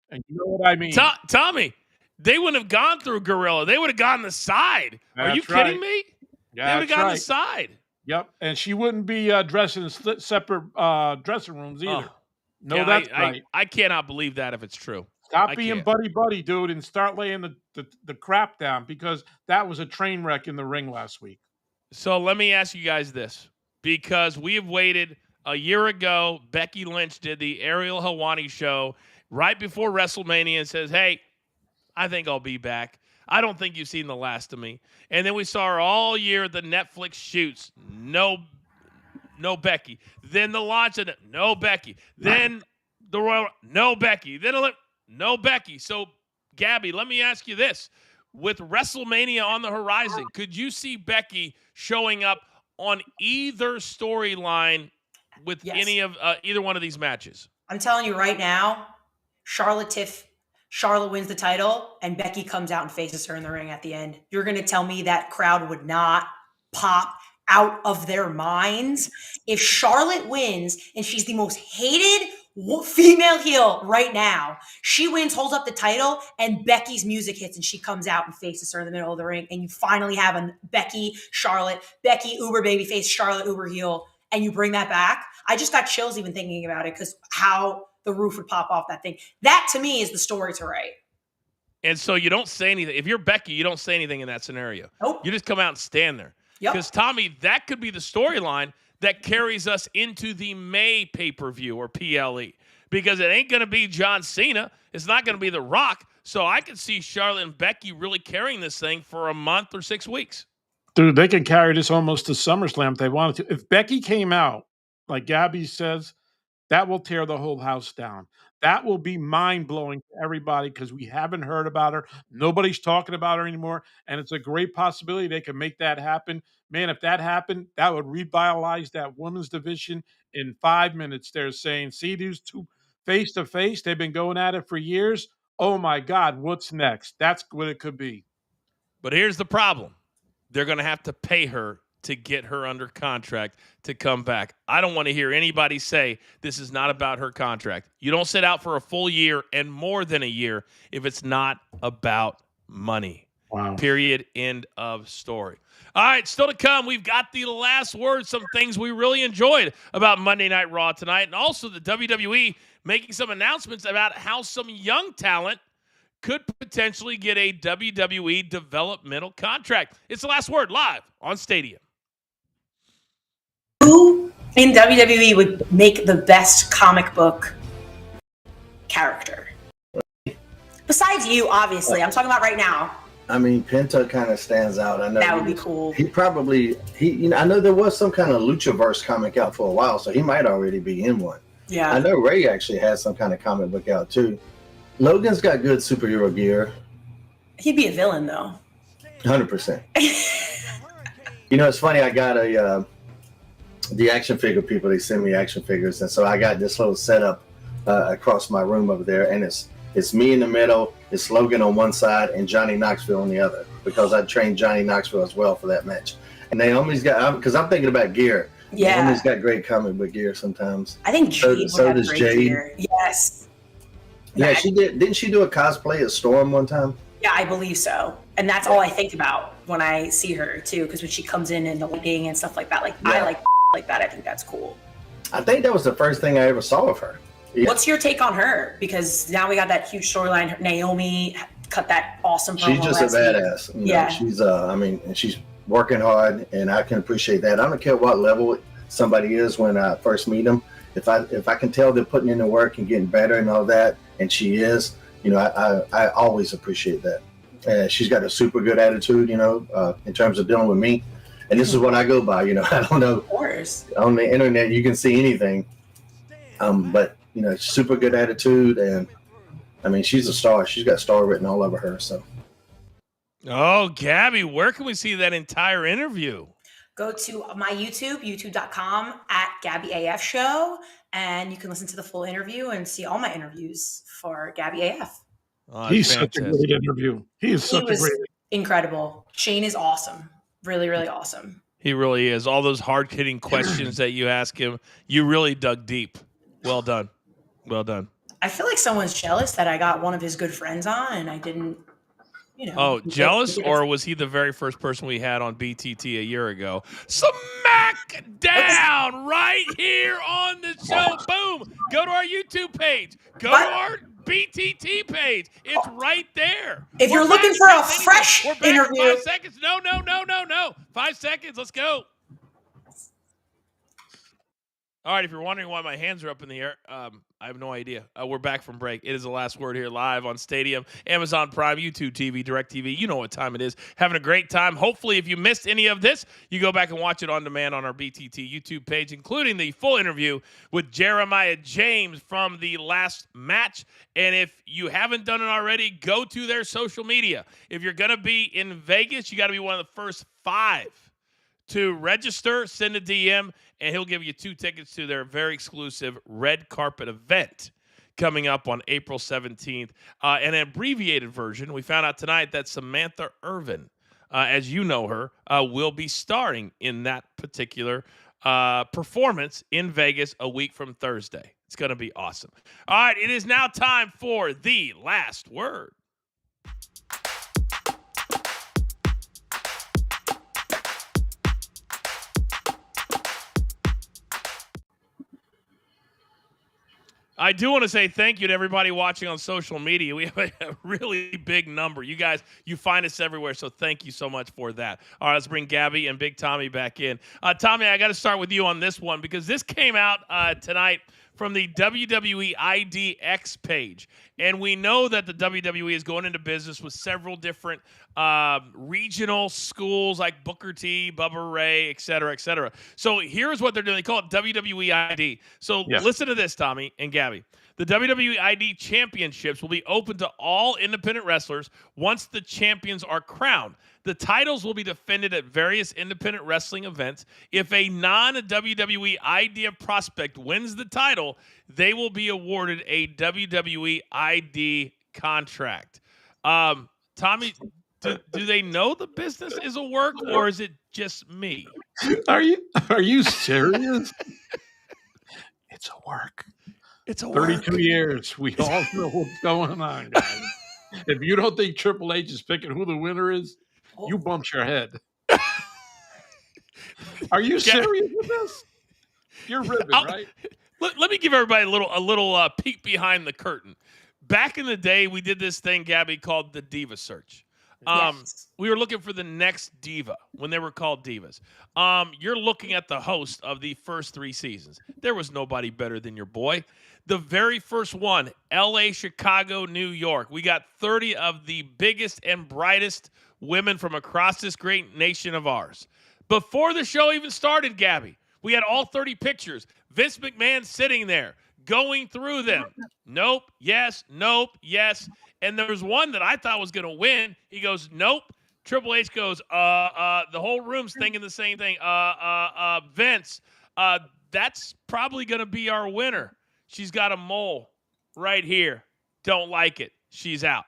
And you know what I mean? Tommy, they wouldn't have gone through Gorilla. They would have gone the side. Are you kidding me? Yeah, they would have gone the side. Yep, and she wouldn't be dressing in separate dressing rooms either. No, yeah, that's right. I cannot believe that if it's true. Stop being buddy, dude, and start laying the crap down, because that was a train wreck in the ring last week. So let me ask you guys this, because we have waited a year ago. Becky Lynch did the Ariel Helwani show right before WrestleMania and says, hey, I think I'll be back. I don't think you've seen the last of me. And then we saw her all year at the Netflix shoots. No Becky. Then the launch of it, no Becky. Then the Royal, no Becky. Then no Becky. So, Gabby, let me ask you this. With WrestleMania on the horizon, could you see Becky showing up on either storyline with any of either one of these matches? I'm telling you right now, Charlotte wins the title, and Becky comes out and faces her in the ring at the end. You're going to tell me that crowd would not pop out of their minds if Charlotte wins and she's the most hated female heel right now. She wins, holds up the title, and Becky's music hits and she comes out and faces her in the middle of the ring, and you finally have a Becky uber babyface, Charlotte uber heel, and you bring that back. I just got chills even thinking about it, because how the roof would pop off that thing. That to me is the story to write. And so you don't say anything. If you're Becky, you don't say anything in that scenario. Nope. You just come out and stand there. Yep. Because, Tommy, that could be the storyline that carries us into the May pay-per-view or PLE. Because it ain't going to be John Cena. It's not going to be The Rock. So I could see Charlotte and Becky really carrying this thing for a month or 6 weeks. Dude, they could carry this almost to SummerSlam if they wanted to. If Becky came out, like Gabby says, That will tear the whole house down. That will be mind-blowing to everybody because we haven't heard about her. Nobody's talking about her anymore, and it's a great possibility they can make that happen. Man, if that happened, that would revitalize that women's division in 5 minutes. They're saying, "See these 2 face to face? They've been going at it for years. Oh my god, what's next?" That's what it could be. But here's the problem. They're going to have to pay her to get her under contract to come back. I don't want to hear anybody say this is not about her contract. You don't sit out for a full year and more than a year if it's not about money. Wow. Period. End of story. All right, still to come, we've got the last word, some things we really enjoyed about Monday Night Raw tonight, and also the WWE making some announcements about how some young talent could potentially get a WWE developmental contract. It's the last word live on Stadium. Who in WWE would make the best comic book character? Besides you, obviously. I'm talking about right now. I mean, Penta kind of stands out. I know That would be cool. I know there was some kind of Luchaverse comic out for a while, so he might already be in one. Yeah. I know Ray actually has some kind of comic book out too. Logan's got good superhero gear. He'd be a villain, though. 100%. It's funny. I got the action figure people. They send me action figures, and so I got this little setup across my room over there, and it's me in the middle, it's Logan on one side, and Johnny Knoxville on the other, because I trained Johnny Knoxville as well for that match. And Naomi's got, because I'm thinking about gear. Yeah. Naomi's got great comic book gear sometimes. I think Jade So would have does great Jade. gear. Yes. Yeah, she did. Didn't she do a cosplay of Storm one time? Yeah, I believe so. And that's all I think about when I see her, too, because when she comes in the lighting and stuff like that, I like that. I think that's cool. I think that was the first thing I ever saw of her. Yeah. What's your take on her? Because now we got that huge storyline. Naomi cut that awesome promo She's just a last week. badass. Yeah. She's and she's working hard, and I can appreciate that. I don't care what level somebody is when I first meet them. If I can tell they're putting in the work and getting better and all that, and she is, I always appreciate that. And she's got a super good attitude, in terms of dealing with me. And this is what I go by. I don't know. Of course. On the internet, you can see anything. But super good attitude, and I mean, she's a star. She's got star written all over her. So. Oh, Gabby, where can we see that entire interview? Go to my YouTube, youtube.com/GabbyAFShow, and you can listen to the full interview and see all my interviews for Gabby AF. Oh, He's such a great interview. He was incredible. Shane is awesome. Really, really awesome. He really is. All those hard-hitting questions that you ask him, you really dug deep. Well done. Well done. I feel like someone's jealous that I got one of his good friends on and I didn't, Oh, jealous? Or was he the very first person we had on BTT a year ago? Smack down right here on the show. Boom. Go to our YouTube page. Go to our BTT page. It's right there. If you're looking for a fresh interview. 5 seconds. No. 5 seconds. Let's go. All right, if you're wondering why my hands are up in the air, I have no idea. We're back from break. It is the last word here live on Stadium, Amazon Prime, YouTube TV, DirecTV. You know what time it is. Having a great time. Hopefully, if you missed any of this, you go back and watch it on demand on our BTT YouTube page, including the full interview with Jeremiah James from the last match. And if you haven't done it already, go to their social media. If you're going to be in Vegas, you got to be one of the first 5 to register, send a DM, and he'll give you 2 tickets to their very exclusive red carpet event coming up on April 17th. An abbreviated version. We found out tonight that Samantha Irvin, as you know her, will be starring in that particular performance in Vegas a week from Thursday. It's going to be awesome. All right, it is now time for the last word. I do want to say thank you to everybody watching on social media. We have a really big number. You guys, you find us everywhere, so thank you so much for that. All right, let's bring Gabby and Big Tommy back in. Tommy, I got to start with you on this one because this came out tonight from the WWE IDX page. And we know that the WWE is going into business with several different regional schools like Booker T, Bubba Ray, et cetera, et cetera. So here's what they're doing. They call it WWE ID. So listen to this, Tommy and Gabby. The WWE ID championships will be open to all independent wrestlers once the champions are crowned. The titles will be defended at various independent wrestling events. If a non-WWE ID prospect wins the title, they will be awarded a WWE ID contract. Tommy, do they know the business is a work, or is it just me? Are you serious? It's a work. It's a 32 work. years. We all know what's going on, guys. If you don't think Triple H is picking who the winner is, you bumped your head. Are you serious with this? You're ribbing, right? Let me give everybody a little peek behind the curtain. Back in the day, we did this thing, Gabby, called the Diva Search. Yes. We were looking for the next diva when they were called divas. You're looking at the host of the first 3 seasons. There was nobody better than your boy. The very first one, LA, Chicago, New York. We got 30 of the biggest and brightest women from across this great nation of ours. Before the show even started, Gabby, we had all 30 pictures. Vince McMahon sitting there, going through them. Nope, yes, nope, yes. And there was one that I thought was going to win. He goes, nope. Triple H goes, the whole room's thinking the same thing. Vince, that's probably going to be our winner. She's got a mole right here. Don't like it. She's out.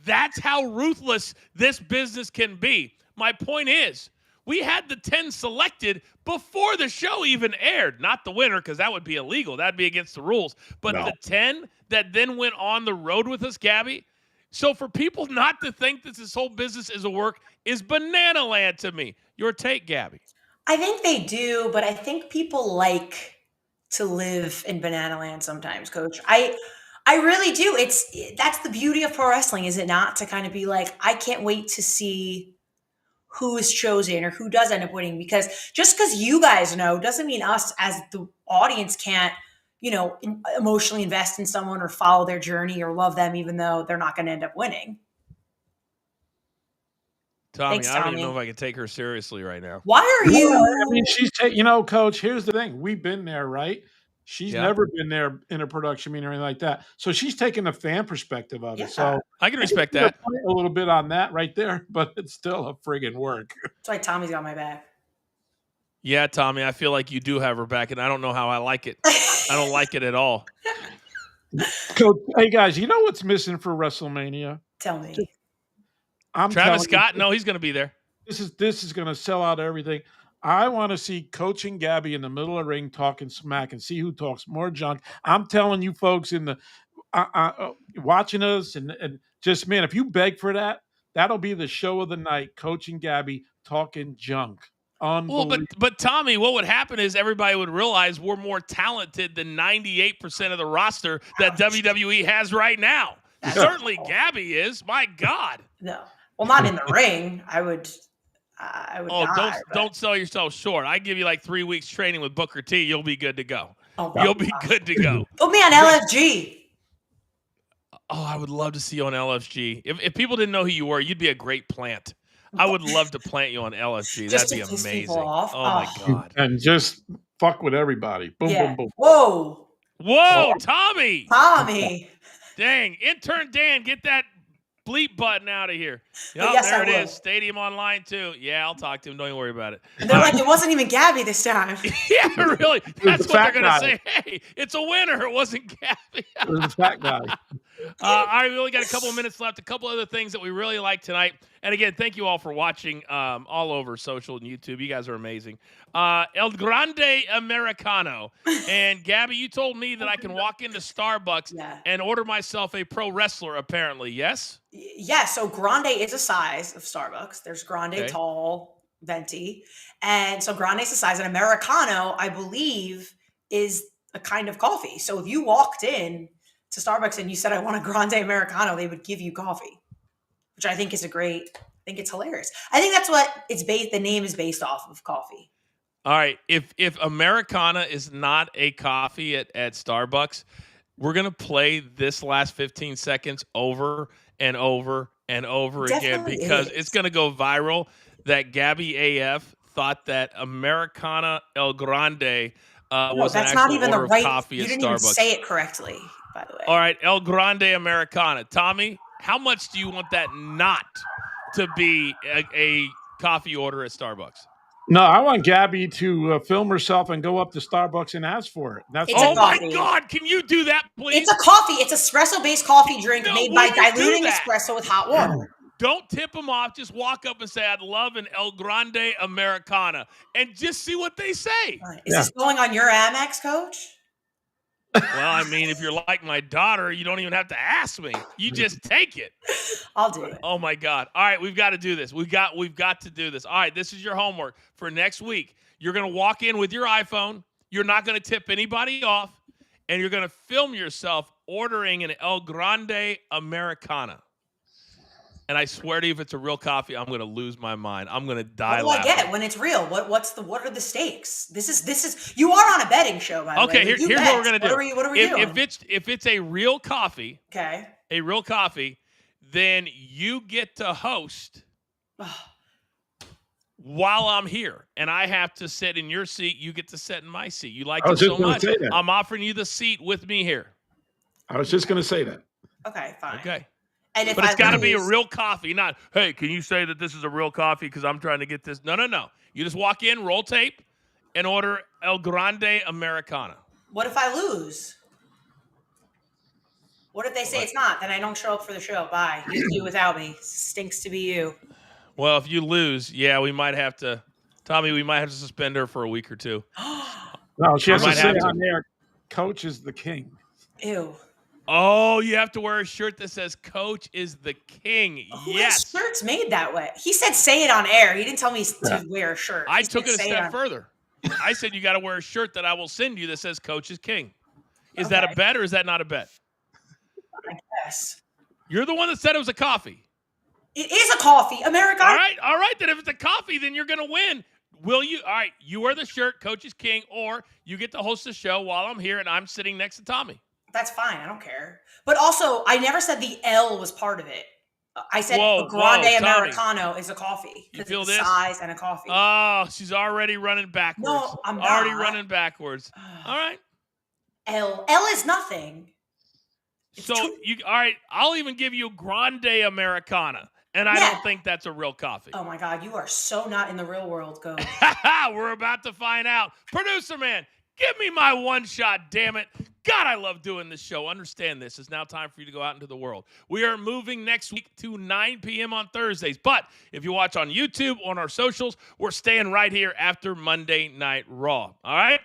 That's how ruthless this business can be. My point is, we had the 10 selected before the show even aired. Not the winner, because that would be illegal. That'd be against the rules. But the 10 that then went on the road with us, Gabby. So for people not to think that this whole business is a work is banana land to me. Your take, Gabby. I think they do, but I think people like to live in banana land sometimes, Coach. I really do. That's the beauty of pro wrestling, is it not? To kind of be like, I can't wait to see who is chosen or who does end up winning, because just because you guys know doesn't mean us as the audience can't, emotionally invest in someone or follow their journey or love them, even though they're not going to end up winning. Tommy, Thanks, I don't Tommy. even know if I can take her seriously right now. Why are you? I mean, she's Coach, here's the thing. We've been there, right? She's never been there in a production meeting or anything like that. So she's taking the fan perspective of it. So I can respect that. A little bit on that right there, but it's still a friggin' work. That's why Tommy's got my back. Yeah, Tommy, I feel like you do have her back, and I don't know how I like it. I don't like it at all. Coach, hey, guys, you know what's missing for WrestleMania? Tell me. Travis Scott? No, he's going to be there. This is going to sell out everything. I want to see Coach and Gabby in the middle of the ring talking smack and see who talks more junk. I'm telling you folks in the watching us and just, man, if you beg for that, that'll be the show of the night. Coach and Gabby talking junk. Well, but Tommy, what would happen is everybody would realize we're more talented than 98% of the roster that WWE has right now. Certainly Gabby is. My God. No. Well, not in the ring. I would don't sell yourself short. I give you like 3 weeks training with Booker T. You'll be good to go. Oh, you'll be good to go. Put me on LFG. Oh, I would love to see you on LFG. If people didn't know who you were, you'd be a great plant. I would love to plant you on LFG. That'd be amazing. Oh my God. And just fuck with everybody. Boom, boom, boom. Whoa, Tommy. Dang. Intern Dan, get that bleep button out of here. Yes, there it is. Stadium Online too. Yeah, I'll talk to him. Don't even worry about it. And they're like, it wasn't even Gabby this time. Yeah, really. That's what they're going to say. Hey, it's a winner. It wasn't Gabby. It was a fat guy. All right, we only got a couple of minutes left. A couple other things that we really like tonight. And again, thank you all for watching all over social and YouTube. You guys are amazing. El Grande Americano. And Gabby, you told me that I can walk into Starbucks and order myself a pro wrestler, apparently. Yes? Yeah, so grande is a size of Starbucks. There's grande, tall, venti. And so grande is the size. And Americano, I believe, is a kind of coffee. So if you walked in to Starbucks and you said, I want a grande Americano, they would give you coffee, which I think is I think it's hilarious. I think that's what it's based, the name is based off of, coffee. All right. If Americana is not a coffee at Starbucks, we're going to play this last 15 seconds over and over and over again because it's going to go viral that Gabby AF thought that Americana El Grande was an actual order of coffee at Starbucks. You didn't even say it correctly, by the way. All right, El Grande Americana. Tommy, how much do you want that not to be a coffee order at Starbucks? No, I want Gabby to film herself and go up to Starbucks and ask for it. Oh my God! Can you do that, please? It's a coffee. It's espresso-based coffee drink made by diluting espresso with hot water. Don't tip them off. Just walk up and say, "I'd love an El Grande Americana," and just see what they say. Is this going on your Amex, Coach? Well, I mean, if you're like my daughter, you don't even have to ask me. You just take it. I'll do it. Oh my God. All right, we've got to do this. We've got to do this. All right, this is your homework for next week. You're going to walk in with your iPhone. You're not going to tip anybody off, and you're going to film yourself ordering an El Grande Americana. And I swear to you, if it's a real coffee, I'm going to lose my mind. I'm going to die laughing. What do I get when it's real? What are the stakes? This is you are on a betting show, by the way. Okay, here's what we're going to do. What are we doing? If it's a real coffee, okay, then you get to host while I'm here, and I have to sit in your seat. You get to sit in my seat. You like it so much. I'm offering you the seat with me here. I was just going to say that. Okay, fine. Okay. But it's got to be a real coffee, not, hey, can you say that this is a real coffee because I'm trying to get this? No. You just walk in, roll tape, and order El Grande Americana. What if I lose? What if they say it's not? Then I don't show up for the show. Bye. You do without me. Stinks to be you. Well, if you lose, we might have to, Tommy, suspend her for a week or two. No, she has to say on there, Coach is the king. Ew. Oh, you have to wear a shirt that says Coach is the king. Who has shirts made that way? He said say it on air. He didn't tell me to wear a shirt. I took it a step further. I said you got to wear a shirt that I will send you that says Coach is king. Is that a bet or is that not a bet? I guess. You're the one that said it was a coffee. It is a coffee. Americana. All right. Then if it's a coffee, then you're going to win. Will you? All right. You wear the shirt, Coach is king, or you get to host the show while I'm here and I'm sitting next to Tommy. That's fine. I don't care. But also, I never said the L was part of it. I said a Grande Americano is a coffee. You feel it's this? Size and a coffee. Oh, she's already running backwards. No, I'm not. Already running backwards. All right. L is nothing. All right. I'll even give you Grande Americana. And I don't think that's a real coffee. Oh, my God. You are so not in the real world, Go. We're about to find out. Producer man, give me my one shot, damn it. God, I love doing this show. Understand this. It's now time for you to go out into the world. We are moving next week to 9 p.m. on Thursdays. But if you watch on YouTube, on our socials, we're staying right here after Monday Night Raw. All right?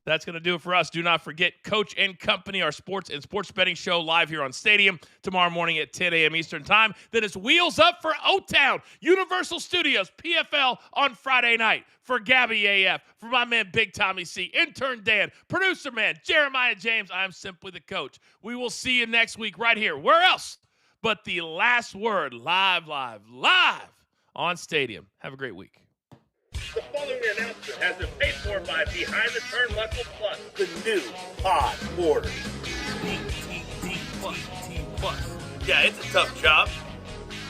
That's going to do it for us. Do not forget Coach and Company, our sports and sports betting show live here on Stadium tomorrow morning at 10 a.m. Eastern Time. Then it's Wheels Up for O-Town, Universal Studios, PFL on Friday night. For Gabby AF, for my man Big Tommy C, intern Dan, producer man Jeremiah James, I am simply the coach. We will see you next week right here. Where else but the last word live on Stadium. Have a great week. The following announcement has been paid for by Behind the Turnbuckle Plus, the new pod order. BTT Plus. Yeah, it's a tough job,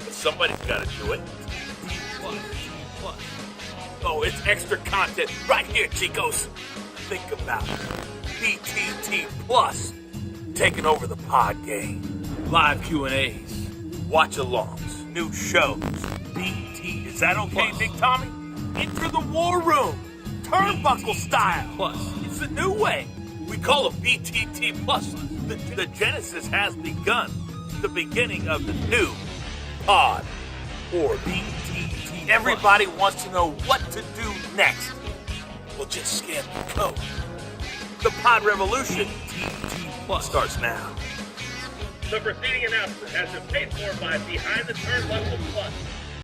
but somebody's got to do it. Plus. Oh, it's extra content right here, chicos. Think about it. BTT Plus, taking over the pod game. Live Q&As, watch-alongs, new shows. BT. Is that okay, Plus. Big Tommy? Enter the war room, turnbuckle style. Plus, it's the new way. We call it BTT Plus. The genesis has begun. The beginning of the new pod or BTT. Everybody wants to know what to do next. Well, just scan the code. The pod revolution BTT Plus starts now. The preceding announcement has been paid for by Behind the Turnbuckle Plus.